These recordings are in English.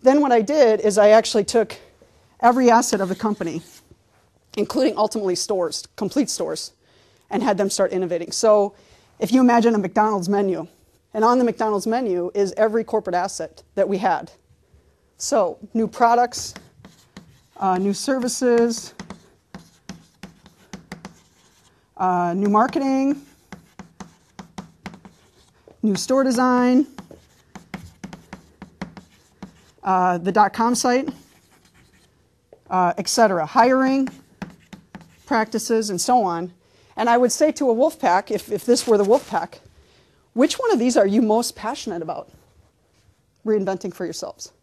Then what I did is I actually took every asset of the company, including ultimately stores, complete stores, and had them start innovating. So if you imagine a McDonald's menu, and on the McDonald's menu is every corporate asset that we had. So new products, new services, new marketing, new store design, the .com site, etc., hiring practices, and so on. And I would say to a wolf pack, if this were the wolf pack, which one of these are you most passionate about reinventing for yourselves?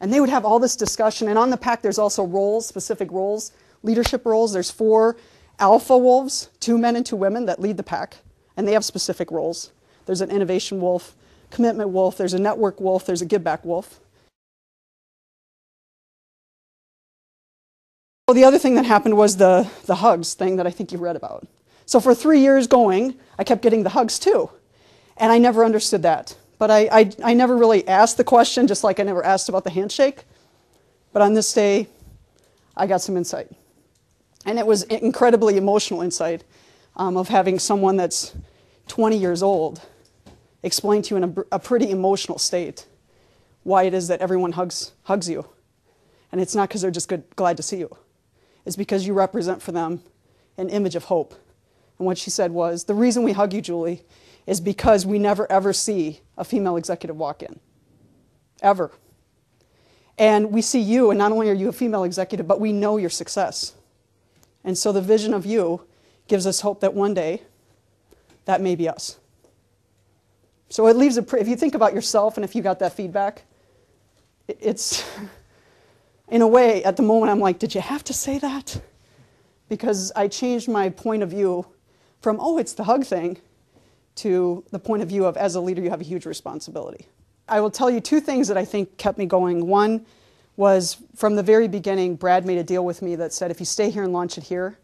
And they would have all this discussion. And on the pack, there's also roles, specific roles, leadership roles. There's 4 alpha wolves, 2 men and 2 women that lead the pack, and they have specific roles. There's an innovation wolf, commitment wolf, there's a network wolf, there's a give back wolf. Well, the other thing that happened was the hugs thing that I think you read about. So for 3 years going, I kept getting the hugs too. And I never understood that. But I never really asked the question, just like I never asked about the handshake. But on this day, I got some insight. And it was incredibly emotional insight of having someone that's 20 years old explain to you in a pretty emotional state why it is that everyone hugs you. And it's not because they're just glad to see you. It's because you represent for them an image of hope. And what she said was, the reason we hug you, Julie, is because we never ever see a female executive walk in. Ever. And we see you, and not only are you a female executive, but we know your success. And so the vision of you gives us hope that one day, that may be us. So it leaves if you think about yourself and if you got that feedback, it's, in a way, at the moment, I'm like, did you have to say that? Because I changed my point of view from, oh, it's the hug thing, to the point of view of, as a leader, you have a huge responsibility. I will tell you 2 things that I think kept me going. One was, from the very beginning, Brad made a deal with me that said, if you stay here and launch it here,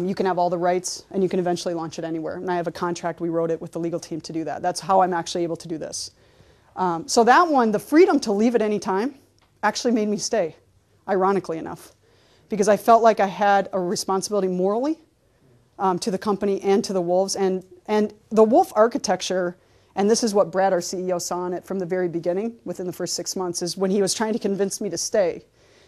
you can have all the rights, and you can eventually launch it anywhere. And I have a contract, we wrote it with the legal team to do that. That's how I'm actually able to do this. So that one, the freedom to leave at any time, actually made me stay, ironically enough, because I felt like I had a responsibility morally to the company and to the wolves. And the wolf architecture, and this is what Brad, our CEO, saw in it from the very beginning, within the first 6 months, is when he was trying to convince me to stay.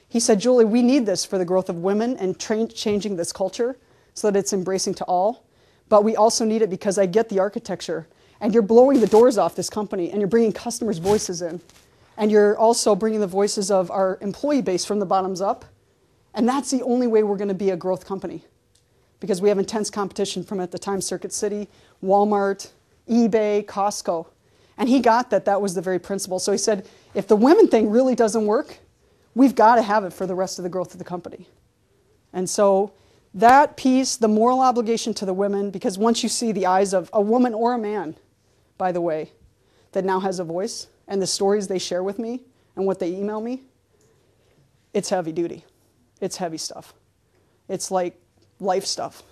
He said, Julie, we need this for the growth of women and changing this culture so that it's embracing to all. But we also need it because I get the architecture. And you're blowing the doors off this company, and you're bringing customers' voices in. And you're also bringing the voices of our employee base from the bottoms up. And that's the only way we're going to be a growth company. Because we have intense competition from, at the time, Circuit City, Walmart, eBay, Costco. And he got that that was the very principle. So he said, if the women thing really doesn't work, we've got to have it for the rest of the growth of the company. And so that piece, the moral obligation to the women, because once you see the eyes of a woman or a man, by the way, that now has a voice, and the stories they share with me and what they email me, it's heavy duty. It's heavy stuff. It's like life stuff.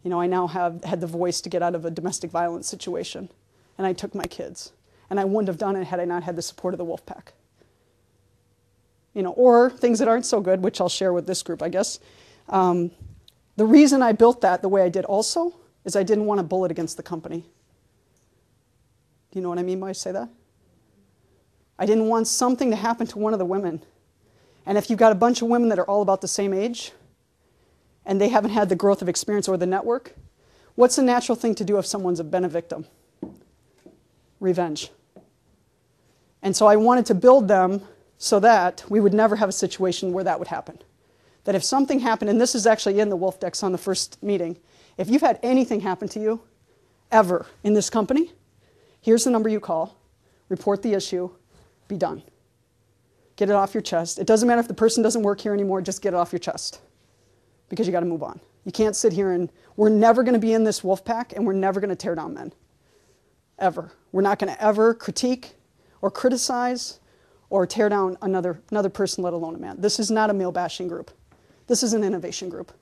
You know, I now had the voice to get out of a domestic violence situation, and I took my kids. And I wouldn't have done it had I not had the support of the wolf pack. You know, or things that aren't so good, which I'll share with this group, I guess. The reason I built that the way I did also is I didn't want a bullet against the company. Do you know what I mean by I say that? I didn't want something to happen to one of the women. And if you've got a bunch of women that are all about the same age, and they haven't had the growth of experience or the network, what's the natural thing to do if someone's been a victim? Revenge. And so I wanted to build them so that we would never have a situation where that would happen. That if something happened, and this is actually in the Wolf Decks on the first meeting, if you've had anything happen to you, ever, in this company, here's the number you call, report the issue, be done. Get it off your chest. It doesn't matter if the person doesn't work here anymore, just get it off your chest. Because you got to move on. You can't sit here and, we're never going to be in this wolf pack, and we're never going to tear down men. Ever. We're not going to ever critique or criticize or tear down another person, let alone a man. This is not a male bashing group. This is an innovation group,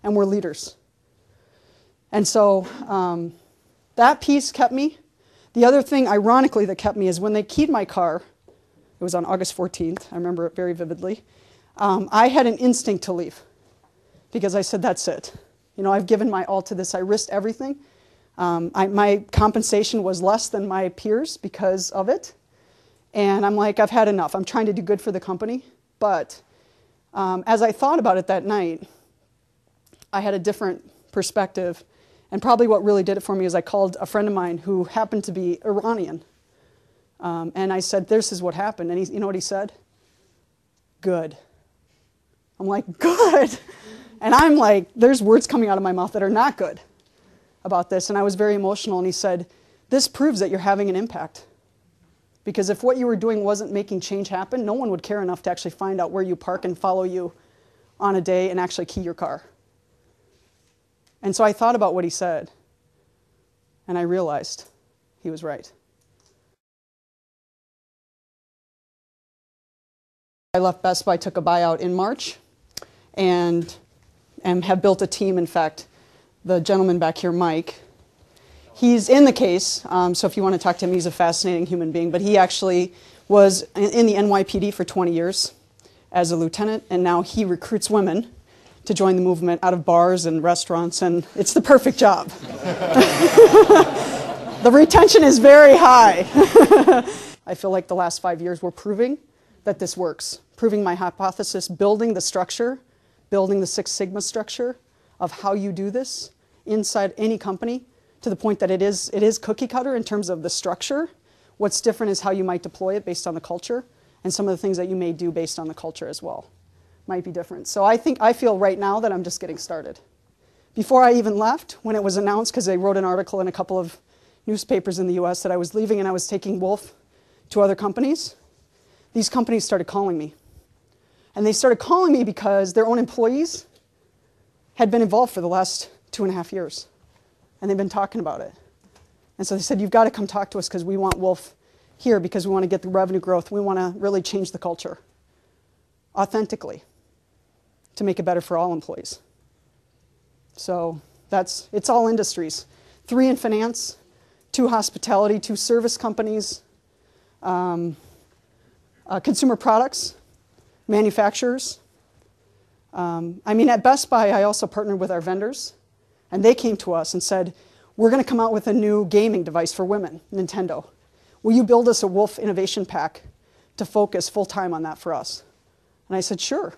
and we're leaders. And so that piece kept me. The other thing, ironically, that kept me is when they keyed my car, It was on August 14th. I remember it very vividly. I had an instinct to leave because I said, that's it. You know, I've given my all to this. I risked everything. My compensation was less than my peers because of it. And I'm like, I've had enough. I'm trying to do good for the company. But as I thought about it that night, I had a different perspective. And probably what really did it for me is I called a friend of mine who happened to be Iranian. And I said, this is what happened. And you know what he said? Good. I'm like, good. And I'm like, there's words coming out of my mouth that are not good about this. And I was very emotional. And he said, this proves that you're having an impact. Because if what you were doing wasn't making change happen, no one would care enough to actually find out where you park and follow you on a day and actually key your car. And so I thought about what he said. And I realized he was right. I left Best Buy, took a buyout in March, and have built a team. In fact, the gentleman back here, Mike, he's in the case, so if you want to talk to him, he's a fascinating human being. But he actually was in the NYPD for 20 years as a lieutenant, and now he recruits women to join the movement out of bars and restaurants, and it's the perfect job. The retention is very high. I feel like the last 5 years we're proving that this works, proving my hypothesis, building the structure, building the Six Sigma structure of how you do this inside any company to the point that it is cookie cutter in terms of the structure. What's different is how you might deploy it based on the culture, and some of the things that you may do based on the culture as well might be different. So I feel right now that I'm just getting started. Before I even left, when it was announced, because they wrote an article in a couple of newspapers in the US that I was leaving and I was taking Wolf to other companies, these companies started calling me. And they started calling me because their own employees had been involved for the last 2.5 years. And they've been talking about it. And so they said, you've got to come talk to us because we want Wolf here because we want to get the revenue growth. We want to really change the culture authentically to make it better for all employees. So it's all industries. 3 in finance, 2 hospitality, 2 service companies, consumer products, manufacturers. At Best Buy, I also partnered with our vendors, and they came to us and said, we're going to come out with a new gaming device for women, Nintendo. Will you build us a Wolf innovation pack to focus full-time on that for us? And I said, sure.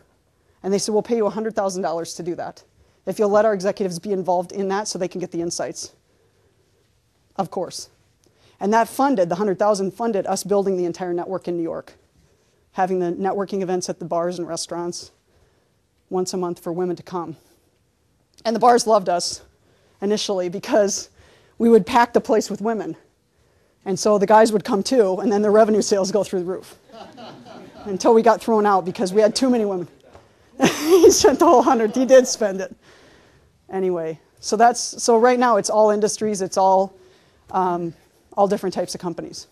And they said, we'll pay you $100,000 to do that, if you'll let our executives be involved in that so they can get the insights. Of course. And that funded, the $100,000 funded us building the entire network in New York, having the networking events at the bars and restaurants once a month for women to come. And the bars loved us initially because we would pack the place with women. And so the guys would come too, and then the revenue sales go through the roof. Until we got thrown out because we had too many women. He spent the whole 100. He did spend it. Anyway, so right now it's all industries, it's all different types of companies.